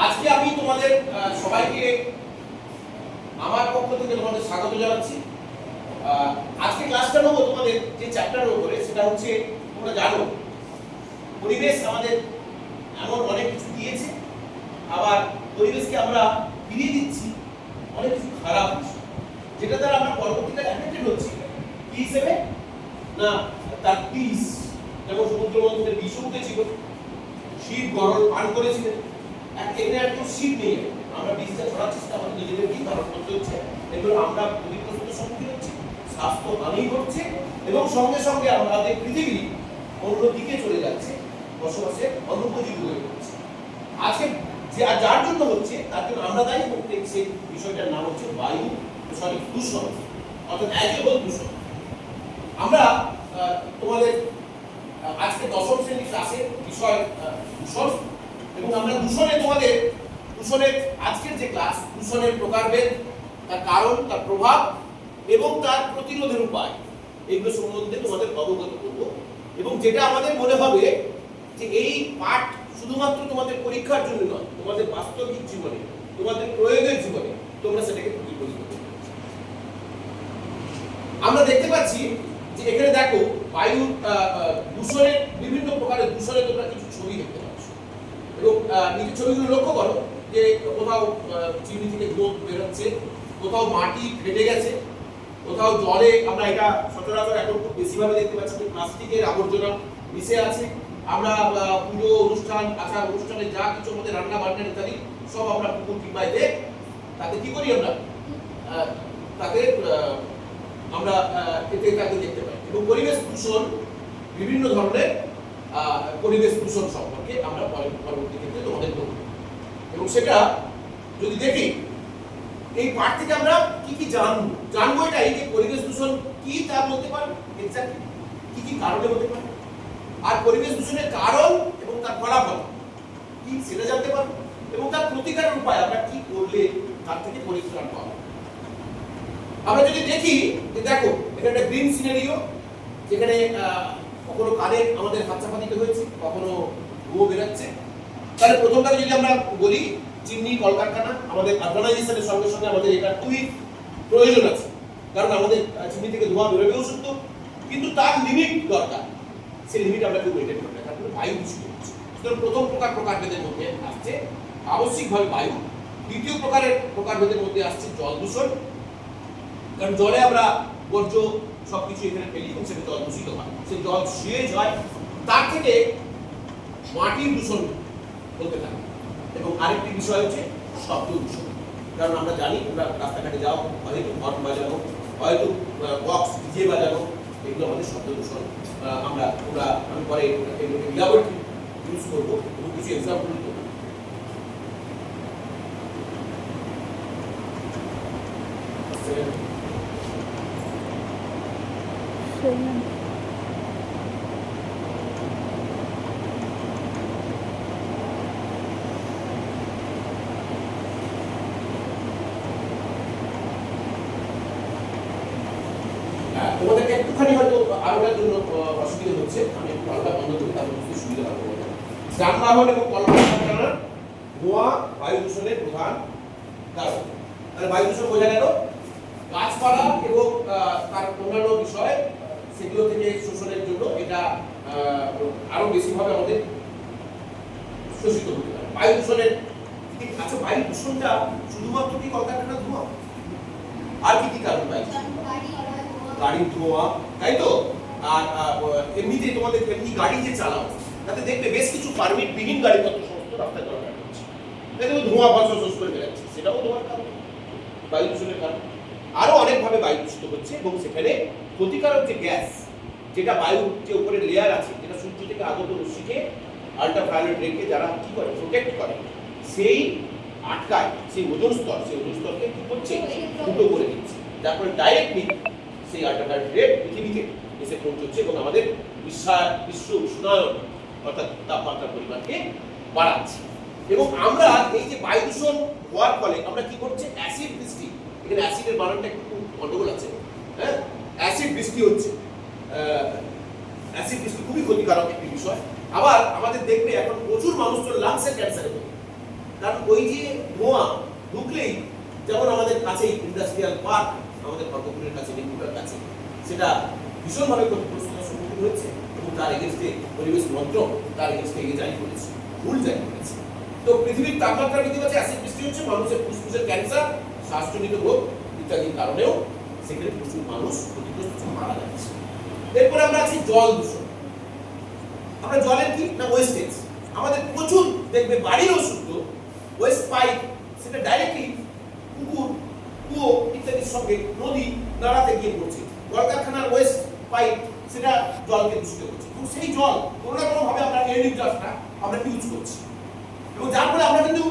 আজকে আমি তোমাদের সবাইকে আমার পক্ষ থেকে তোমাদের স্বাগত জানাচ্ছি। আজকে ক্লাসটা নেবো তোমাদের যে চ্যাপ্টারের উপরে, সেটা হচ্ছে তোমরা জানো পরিবেশ আমাদের এমন অনেক কিছু দিয়েছে, আবার পরিবেশকে আমরা ফিরিয়ে দিচ্ছি অনেক কিছু খারাপ বিষয়, যেটা দ্বারা আমরা পরবর্তীকালে অ্যাফেক্টেড হচ্ছি। কি হিসেবে না, তার বিষ, যেমন সমুদ্র মন্থনের বিষ উঠেছিল, শিব গরল পান করেছিলেন, এখানে একটু শীত নেই, আমরা বিষটা ছড়াচ্ছি, আমাদের নিজেদেরকেই ধারণ করতে হচ্ছে। এগুলো আমরা ক্ষতিগ্রস্তের সম্মুখীন হচ্ছি, স্বাস্থ্য হানি ঘটছে, এবং সঙ্গে সঙ্গে আমাদের পৃথিবী অন্যদিকে চলে যাচ্ছে, বসবাসের অনুপযোগী হয়ে পড়ছে। আজকে যার জন্য হচ্ছে তার জন্য আমরা দায়ী, সেই বিষয়টার নাম হচ্ছে বায়ু দূষণ, অর্থাৎ অ্যাজেবল দূষণ। আমরা তোমাদের আজকে দশম শ্রেণীর ক্লাসের বিষয় দূষণ, এবং আমরা দূষণের আজকের যে ক্লাস, দূষণের প্রকারভেদ, তার কারণ, তার প্রভাব এবং তার প্রতিরোধের উপায়, এগুলো সম্বন্ধে তোমাদের অবগত করব। এবং যেটা আমাদের মনে হবে যে এই পাঠ শুধুমাত্র তোমাদের পরীক্ষার জন্য নয়, তোমাদের বাস্তবিক জীবনে, তোমাদের প্রয়োগের জীবনে তোমরা সেটাকে প্রতিফলিত করবে। আমরা দেখতে পাচ্ছি যে এখানে দেখো বায়ু দূষণের বিভিন্ন প্রকারের দূষণে তোমরা কিছু ছবি দেখতে পাচ্ছ, এবং নিজের ছবিগুলো লক্ষ্য করো যে কোথাও চিমনি থেকে ধোঁয়া বেরোচ্ছে, কোথাও মাটি ফেটে গেছে, কোথাও জলে আমরা এটা সচরাচর এখন খুব বেশিভাবে দেখতে পাচ্ছি যে প্লাস্টিকের আবর্জনা মিশে আছে। আমরা পুজো অনুষ্ঠান, আচার অনুষ্ঠানে যা কিছু আমাদের রান্না বান্না ইত্যাদি সব আমরা পুকুর কিংবা তাতে কি করি, আমরা তাকে দেখতে পাই। এবং পরিবেশ দূষণ, বিভিন্ন ধরনের পরিবেশ দূষণ সম্পর্কে আমরা পরবর্তী ক্ষেত্রে তোমাদের বলব। এবং সেটা যদি দেখি এই পাঠ থেকে আমরা কি কি জানবো এটাই যে পরিবেশ দূষণ কি তা বলতে পারবো, এক্স্যাক্টলি কি কি কারণে হতে পারে, আর পরিবেশ দূষণের কারণ এবং তার ফলাফল কি সেটা জানতে পারবো, এবং তার প্রতিকারের উপায় আমরা কি করলে তার থেকে পরিত্রাণ পাবো। আমরা যদি দেখি যে দেখো এখানে একটা গ্রিন সিনারিও, যেখানে কখনো কানে আমাদের হাতচাপাতিতে হয়েছে, কখনো ধোঁয়া বেরোচ্ছে। তাহলে প্রথমটা যদি আমরা বলি, চিমনি কলকারখানা, আমাদের আরবানাইজেশনের সঙ্গে সঙ্গে আমাদের এটা খুবই প্রয়োজন আছে, কারণ আমাদের চিমনি থেকে ধোঁয়া বেরোবেও সত্য, কিন্তু তার লিমিট দরকার, সেই লিমিট আমরা কেউ মেনটেন করতে পারি, তারপরে বায়ু দূষিত হচ্ছে। সুতরাং প্রথম প্রকারভেদের মধ্যে আসছে আবশ্যিকভাবে বায়ু। দ্বিতীয় প্রকারভেদের মধ্যে আসছে জল দূষণ, কারণ জলে আমরা বর্জ্য সবকিছু এখানে ফেলি এবং সেটা জল দূষিত হয়, সেই জল সিয়েজ হয়, তার থেকে মাটির দূষণ হতে থাকে। এবং আরেকটি বিষয় হচ্ছে শব্দ দূষণ, কারণ আমরা জানি আমরা রাস্তাঘাটে যাও, হয়তো হর্ন বাজানো, হয়তো বক্স ডিজে বাজানো, এগুলো আমাদের শব্দ দূষণ। আমি পরে এগুলোকে ইলাবোরেটলি ইউজ করবো এবং কিছু এক্সাম্পল দেবো। তোমাদেরকে একটুখানি হয়তো আলোটার জন্য অসুবিধা হচ্ছে, আমি একটু আলোটা বন্ধ করি, তাহলে বুঝতে সুবিধা হবে। যানবাহন এবং কলকারখানার ধোঁয়া বায়ু দূষণের প্রধান কারণ। তাহলে বায়ু দূষণ বোঝা গেল। গাছপালা এবং তার অন্যান্য বিষয়, সেগুলো থেকে শোষণের জন্য এটা আরো বেশিভাবে আমাদের শোষিত হতে পারে। বায়ু দূষণের আচ্ছা, বায়ু দূষণটা শুধুমাত্র কি কলকারখানার ধোঁয়া, আর কি কি কারণ? গাড়ির ধোঁয়া, তাই তো। আর এমনিতে তোমাদের এমনি গাড়ি যে চালাও, তাতে দেখবে বেশ কিছু পারমিট বিহীন গাড়িপত্র সমস্ত রাস্তায় চলাচল করছে, তাই তো ধোঁয়া ফসফস করে বেরোচ্ছে, সেটাও ধোঁয়ার কারণ, বায়ু দূষণের কারণ। আরো অনেকভাবে বায়ু দূষিত হচ্ছে, এবং সেখানে ক্ষতিকারক যে গ্যাস, যেটা বায়ুর যে উপরে লেয়ার আছে, যেটা সূর্য থেকে আগত রশ্মিকে, আল্ট্রাভায়োলেট রেকে যারা কি করে, প্রোটেক্ট করে, সেই আটকায়, সেই ওজোন স্তরকে কি করছে, ফুটো করে দিচ্ছে, তারপরে ডাইরেক্টলি সেই আল্ট্রাভায়োলেট রে পৃথিবীতে এসে পৌঁছচ্ছে এবং আমাদের বিশ্ব উষ্ণায়ন অর্থাৎ তাপমাত্রার পরিমাণকে বাড়াচ্ছে। এবং আমরা এই যে বায়ু দূষণ হওয়ার ফলে আমরা কি করছে, অ্যাসিড বৃষ্টি, এখানে অ্যাসিডের বানানটা একটু গন্ডগোল আছে, হ্যাঁ, অ্যাসিড বৃষ্টি হচ্ছে। অ্যাসিড বৃষ্টি খুবই ক্ষতিকারক একটি বিষয়। আবার আমাদের দেখবে এখন প্রচুর মানুষ তো লাংসের ক্যান্সারে ভোগে, কারণ ওই যে ধোঁয়া ঢুকলেই, যেমন আমাদের কাছেই ইন্ডাস্ট্রিয়াল পার্ক, আমাদের খড়গপুরের কাছে, নেপুরার কাছে, সেটা ভীষণভাবে ক্ষতিগ্রস্ততার সম্মুখীন হয়েছে এবং তার এগেনস্টে পরিবেশ মন্ত্রক তার এগেনস্টে এগিয়ে জারি করেছে, ভুল জারি করেছে। তো পৃথিবীর তাপমাত্রা বৃদ্ধি পাচ্ছে, অ্যাসিড বৃষ্টি হচ্ছে, মানুষের ফুসফুসের ক্যান্সার, শ্বাসজনিত রোগ ইত্যাদির কারণেও সেখানে প্রচুর মানুষ ক্ষতিগ্রস্ত মারা যাচ্ছে। এরপরে আমরা আছি জল দূষণ। আমরা জলের কি না ওয়েস্টেজ, আমাদের প্রচুর দেখবে বাড়ির ওষুধ ওয়েস্ট পাইপ, সেটা ডাইরেক্টলি পুকুর, কুয়ো ইত্যাদির সঙ্গে নদী নালাতে গিয়ে পড়ছে। কলকারখানার ওয়েস্ট পাইপ সেটা জলকে দূষিত করছে এবং সেই জল কোনো না কোনোভাবে আমরা এয়ারলিফটারটা আমরা ইউজ করছি এবং যার ফলে আমরা কিন্তু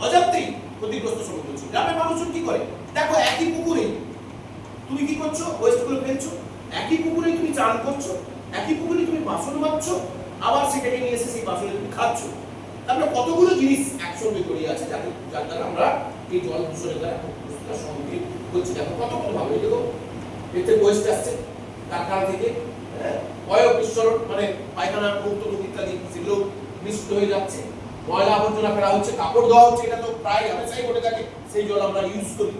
অজান্তেই ক্ষতিগ্রস্ত সম্মুখীন হচ্ছি। গ্রামের মানুষজন কি করে, দেখো একই পুকুরে তুমি কি করছো, ওয়েস্টগুলো ফেলছো, একই পুকুরে তুমি চান করছো, একই পুকুরে তুমি বাসন মাজছো, আবার সেটাকে নিয়ে এসে সেই বাসনে তুমি খাচ্ছ। তারপরে কতগুলো জিনিস একসঙ্গে জড়িয়ে আছে যার দ্বারা আমরা এই জল দূষণের দ্বারা ক্ষতিগ্রস্ততার সম্মুখীন হচ্ছি। দেখো কত ভাবে দেখো, এতে ওয়েস্ট আসছে কারখানা থেকে, অয়ব বিস্ফোরণ মানে পায়খানা মূত্রমুখ ইত্যাদি সেগুলো মিশ্রিত হয়ে যাচ্ছে, ময়লা আবর্জনা ফেলা হচ্ছে, কাপড় ধোয়া হচ্ছে, এটা তো প্রায় হামেশাই ঘটে থাকে, সেই জল আমরা ইউজ করি।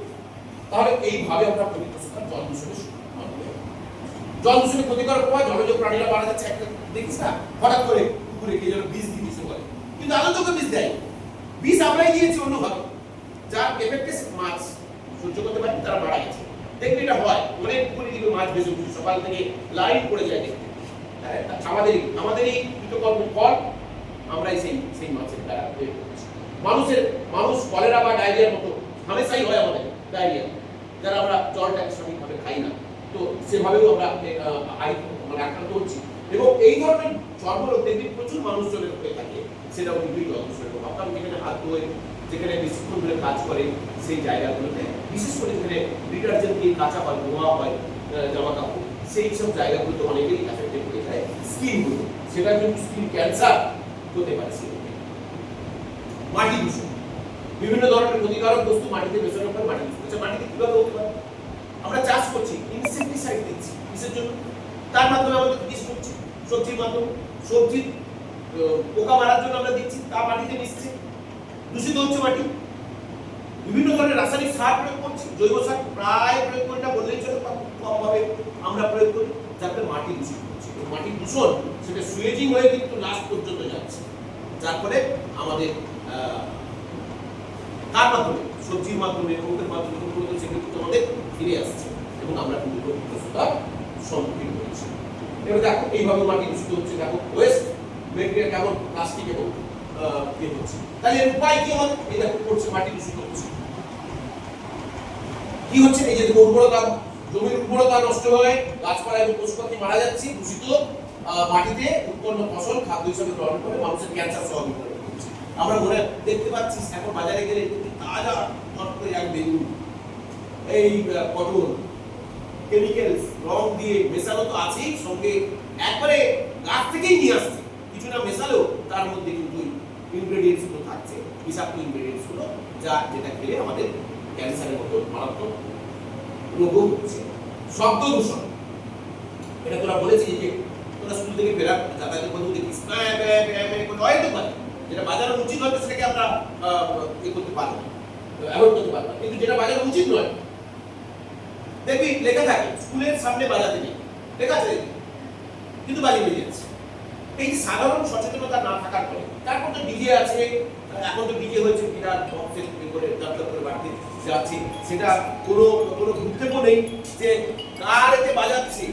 তাহলে এইভাবে আমরা ক্ষতিগ্রস্ততার জল দূষণের জল দূষণের ক্ষতিকর প্রভাব, জলজ প্রাণীরা মারা যাচ্ছে। একটা দেখিস না হঠাৎ করে পুকুরে কে যেন বিষ দিয়েছে বলে, কিন্তু আনন্দকে বিষ দেয়, বিষ আমরাই দিয়েছি অন্যভাবে, যার এফেক্টে মাছ সহ্য করতে পারি, তারা মারা গেছে। দেখবে এটা হয়, অনেক পুকুরে দিকে মাছ ভেসে উঠছে, সকাল থেকে লাইন পড়ে যায় দেখতে। আমাদেরই কৃতকর্মের ফল, আমরাই সেই মাছের দ্বারা মানুষ কলেরা বা ডায়রিয়ার মতো হামেশাই হয় আমাদের ডায়রিয়া, যারা আমরা জলটাকে সঠিকভাবে খাই না, তো সেভাবেও আমরা মানে আক্রান্ত হচ্ছি। এবং এই ধরনের চর্মরোগ দেখবি প্রচুর মানুষজনের হয়ে থাকে, সেটাও কিন্তু জল দূষণের প্রভাব। কারণ যেখানে হাত ধোয়, যেখানে বেশিক্ষণ ধরে কাজ করে, সেই জায়গাগুলোতে বিশেষ করে যেখানে ডিটারজেন্ট দিয়ে কাঁচা হয়, ধোয়া হয় জামা কাপড়, সেই সব জায়গাগুলোতে অনেকেই এফেক্টেড হয়ে যায় স্কিনগুলো, সেটা কিন্তু স্কিন ক্যান্সার হতে পারে। মাটি দূষণ, বিভিন্ন ধরনের ক্ষতিকারক বস্তু মাটিতে মেশানোর পর মাটি দূষণ। আচ্ছা, মাটিতে কিভাবে হতে পারে? আমরা চাষ করছি, ইনসেক্টিসাইড দিচ্ছি, কিসের জন্য? তার মাধ্যমে আমাদের বিষ হচ্ছে, সবজির মাধ্যমে, সবজির পোকা মারার জন্য আমরা দিচ্ছি, তা মাটিতে মিশছে, দূষিত হচ্ছে মাটি। বিভিন্ন ধরনের রাসায়নিক সার প্রয়োগ করছি, জৈব সার প্রায় প্রয়োগ করি না বললেই চলে, কমভাবে আমরা প্রয়োগ করি, যাতে মাটি দূষিত হচ্ছে। মাটি দূষণ সেটা সুয়েজিং হয়ে কিন্তু লাস্ট পর্যন্ত যাচ্ছে, যার ফলে আমাদের তার মাধ্যমে, সবজির মাধ্যমে, রোগের মাধ্যমে সেগুলো কিন্তু আমাদের ফিরে আসছে এবং আমরা কিন্তু ক্ষতিগ্রস্ততার সম্মুখীন হচ্ছি। এবার দেখো এইভাবে মাটি দূষিত হচ্ছে, দেখো ওয়েস্ট মেটেরিয়াল কেমন প্লাস্টিক এবং ইয়ে হচ্ছে। তাহলে এর উপায় কি আমাদের? এই দেখো করছে, মাটি দূষিত হচ্ছে, কি হচ্ছে? এই যে উর্বরতা, জমির উর্বরতা নষ্ট হয়ে গাছপালা এবং পশু পাখি মারা যাচ্ছে, দূষিত মাটিতে উৎপন্ন ফসল খাদ্য হিসেবে গ্রহণ করে মানুষের ক্যান্সার সহ বিপদ হচ্ছে। আমরা মনে দেখতে পাচ্ছি এখন বাজারে গেলে তাজা তরকারি এক বেগুন, এই পটল, কেমিক্যালস রং দিয়ে মেশানো তো আছেই, সঙ্গে একবারে গাছ থেকেই নিয়ে আসছে, কিছু না মেশালেও তার মধ্যে কিন্তু ইনগ্রেডিয়েন্টস গুলো থাকছে, বিষাক্ত ইনগ্রেডিয়েন্টস গুলো, যেটা খেলে আমাদের ক্যান্সারের মতো মারাত্মক রোগও হচ্ছে। শব্দ দূষণ, এটা তোরা বলেছি যে তোরা স্কুল থেকে ফেরা যাতায়াতের মধ্যে দেখিস হয়তো পারে, যেটা বাজানো উচিত হয়তো সেটাকে আমরা ইয়ে করতে পারবো না, অ্যাভয়েড করতে পারবো না, কিন্তু যেটা বাজানো উচিত নয়, দেখবি লেখা থাকে স্কুলের সামনে বাজাতে নেই, লেখা আছে কিন্তু বাজি বেরিয়ে যাচ্ছে। এই সাধারণ সচেতনতা না থাকার ফলে, তারপর তো ডিজে আছে, এখন তো ডিজে হয়েছে বিরাট বক্সের করে যাত্রা করে বাড়তে যাচ্ছে, সেটা কোনো ভূক্ষেপও নেই যে কার এতে বাজাচ্ছে,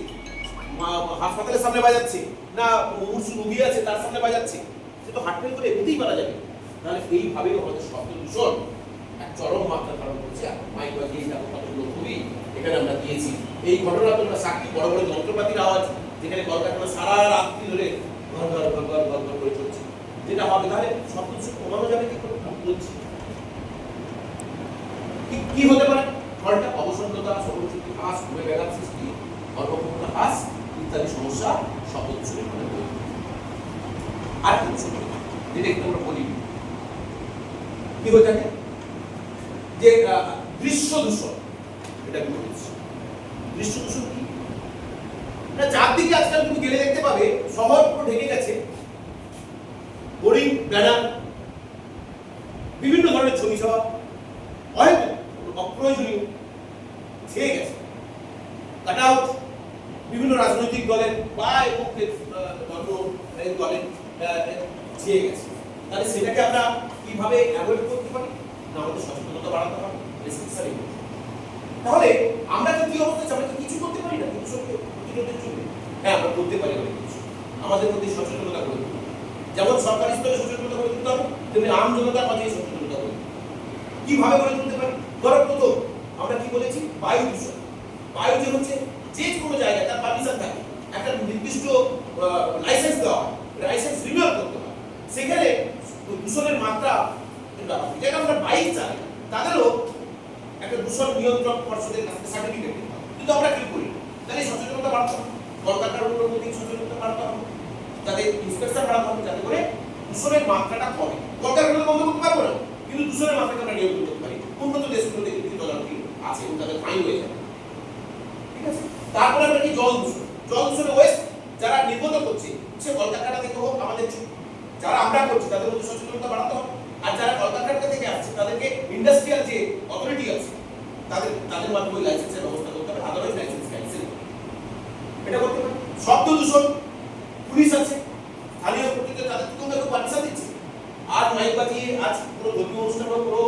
হাসপাতালের সামনে বাজাচ্ছে না মুমূর্ষু রোগী আছে তার সামনে বাজাচ্ছে, সে তো হাটফেল করে এমনিতেই মারা যাবে। তাহলে এইভাবেই আমাদের শব্দ দূষণ এক চরম মাত্রা ধারণ করছে। মাইক বাজিয়ে দেখো কতগুলো ছবি এখানে আমরা দিয়েছি, এই ঘটনা তোমরা সাক্ষী, বড় বড় যন্ত্রপাতির আওয়াজ, যেখানে কলকারখানা সারা রাত্রি ধরে ঘর ঘর ঘর ঘর ঘর ঘর করে চলছে, যেটা হবে তাহলে শব্দ দূষণ কমানো যাবে কি করে? বলছি কি হতে পারে? ফলটা অবসন্নতা, সর্বশক্তি হ্রাস, ঘুমে ব্যাঘাত সৃষ্টি, কর্মক্ষমতা হ্রাস ইত্যাদি সমস্যা শব্দ দূষণের ফলে হয়ে থাকে। আর কি দূষণ যেটা একটু আমরা বলি কি হয়ে থাকে, যে দৃশ্য দূষণ, এটা কি বলছি? দৃশ্য দূষণ কি? না, চারদিকে আজকাল তুমি গেলে দেখতে পাবে শহর পুরো ঢেকে গেছে হোর্ডিং, ব্যানার, বিভিন্ন ধরনের ছবি সভা হয়তো অপ্রয়োজনীয় ছেয়ে গেছে, কাট আউট বিভিন্ন রাজনৈতিক দলের বা দলের ছেয়ে গেছে। তাহলে সেটাকে আমরা কিভাবে অ্যাভয়েড করতে পারি? না, আমাদের সচেতনতা বাড়াতে হবে, রেস্ট্রিকশন। তাহলে আমরা তো কি অবস্থা, আমরা তো কিছু করতে পারি না দূষণকে প্রতিরোধের জন্য। হ্যাঁ, আমরা করতে পারি অনেক কিছু, আমাদের মধ্যে সচেতনতা গড়ে তুলতে হবে। যেমন সরকারি স্তরে সচেতনতা গড়ে তুলতে হবে, তেমনি আম জনতার মাঝে সচেতনতা গড়ে তুলতে হবে। কিভাবে গড়ে তুলতে পারি? ধরো প্রথম আমরা কি বলেছি, বায়ু দূষণ। বায়ু যে হচ্ছে যে কোনো জায়গায় তার পারমিশন থাকে, একটা নির্দিষ্ট লাইসেন্স দেওয়া হয়, লাইসেন্স রিনিউয়াল করতে হয়, সেখানে দূষণের মাত্রা যেটা আমরা বাইক চালাই তাদেরও একটা দূষণ নিয়ন্ত্রণ পর্ষদের কাছে সার্টিফিকেট দিতে হবে। কিন্তু আমরা কি করি? তাহলে সচেতনতা বাড়াতে হবে, কলকাতার প্রতি সচেতনতা বাড়াতে হবে, যাতে ইন্সপেকশন বাড়াতে হবে, যাতে করে দূষণের মাত্রাটা কমে। কলকাতার বন্ধ করতে পারবো না, কিন্তু দূষণের মাত্রাকে আমরা নিয়ন্ত্রণ করতে পারি। উন্নত দেশগুলোতে কিন্তু তদারকি আছে এবং তাদের ফাইন হয়ে যাবে। ঠিক আছে? তারপরে আমরা কি জল দূষণ। জল দূষণে ওয়েস্ট যারা নির্গত করছে, সে কলকাতা থেকে হোক, আমাদের যারা আমরা করছি তাদের মধ্যে সচেতনতা বাড়াতে হবে। আর যারা কলকাতা থেকে আসছে তাদেরকে ইন্ডাস্ট্রিয়াল যে অথরিটি আছে তাদের মাধ্যমে লাইসেন্সের ব্যবস্থা করতে হবে, আদারওয়াইজ লাইসেন্স ক্যান্সেল এটা করতে হবে। শব্দ দূষণ, পুলিশ আছে, স্থানীয় কর্তৃত্ব তাদের থেকে আমরা পারমিশন দিচ্ছি। আর মাইক বাজিয়ে, আজ পুরো ধর্মীয় অনুষ্ঠান হোক, পুরো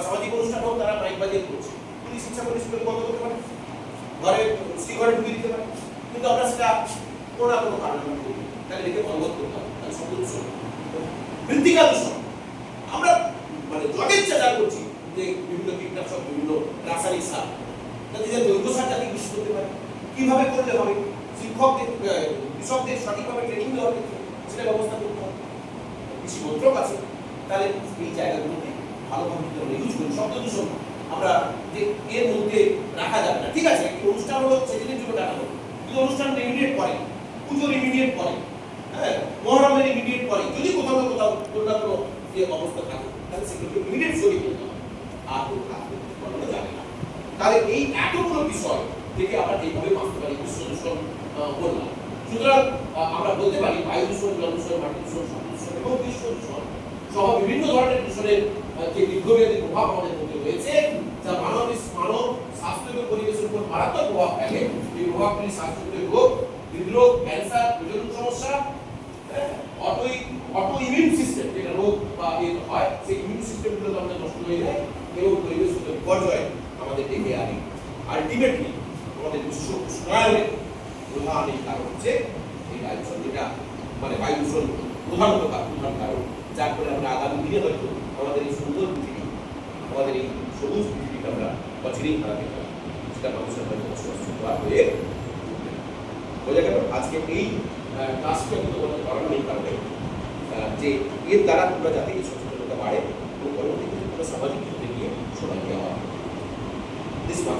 সামাজিক অনুষ্ঠান হোক, তারা মাইক বাজিয়ে করছে, পুলিশ ইচ্ছা করে স্কুলে বন্ধ করতে পারে, ঘরে ঘরে ঢুকিয়ে দিতে পারে। কিন্তু আমরা সেটা কোনো না কোনো কারণে করি, তাহলে এটাকে বন্ধ করতে হবে। তাহলে শব্দ দূষণ, মৃত্তিকা দূষণ, আমরা মানে যথেচ্ছা যা করছি, যে বিভিন্ন কীটনাশক, বিভিন্ন রাসায়নিক সার, যাতে জৈব সার যাতে ইউজ করতে পারে, কিভাবে করলে হবে, শিক্ষকদের কৃষকদের সঠিকভাবে ট্রেনিং দেওয়ার ক্ষেত্রে সেটা ব্যবস্থা করতে হবে। কৃষি মন্ত্রক আছে, তাহলে এই জায়গাগুলোতে ভালোভাবে আমরা ইউজ করি। শব্দ দূষণ আমরা যে এর মধ্যে রাখা যাবে না। ঠিক আছে, একটি অনুষ্ঠান হলো সেদিনের জন্য ডাকা হলো, কিন্তু অনুষ্ঠান ইমিডিয়েট পরে, পুজোর ইমিডিয়েট পরে, হ্যাঁ, মহরমের ইমিডিয়েট পরে যদি কোথাও না কোথাও কোনো না কোনো যে অবস্থা থাকে, তাহলে সেগুলোকে ইমিডিয়েট সরিয়ে ফেলতে হবে, আর কোনো যাবে না। তাহলে এই এতগুলো বিষয় থেকে আমরা এইভাবে বাঁচতে পারি। বিশ্ব দূষণ বললাম, সুতরাং আমরা বলতে পারি বায়ু দূষণ, জল দূষণ, মাটি দূষণ, শব্দ দূষণ এবং বিশ্ব দূষণ সহ বিভিন্ন ধরনের দূষণের যে দীর্ঘমেয়াদী প্রভাব আমাদের মধ্যে রয়েছে, যা মানব স্বাস্থ্য এবং পরিবেশের উপর মারাত্মক প্রভাব ফেলে। এই প্রভাবগুলি স্বাস্থ্যজনিত রোগ, হৃদরোগ, ক্যান্সার, প্রজনন সমস্যা, অটো ইমিউন সিস্টেম, যেটা রোগ বা হয় সেই ইমিউন সিস্টেমগুলো আমাদের নষ্ট হয়ে যায় এবং পরিবেশগত বিপর্যয় আমাদের ডেকে আনে। আলটিমেটলি আমাদের বিশ্ব উষ্ণায়নের প্রধান এই কারণ হচ্ছে এই বায়ু দূষণ, যেটা মানে বায়ু দূষণ প্রধান কারণ, যার ফলে আমরা আগামী দিনে হয়তো আমাদের এই সুন্দর পৃথিবী, আমাদের এই সবুজ পৃথিবীকে আমরা বছরেই হারাতে পারি, সেটা মানুষের হয়তো বসবাস হয়ে বোঝা গেল। আজকে এই ক্লাসটা কিন্তু তোমাদের করানো এই কারণে যে এর দ্বারা তোমরা যাতে এই সচেতনতা বাড়ে এবং পরবর্তীতে তোমরা সামাজিক ক্ষেত্রে গিয়ে সবাই দেওয়া দিস মাস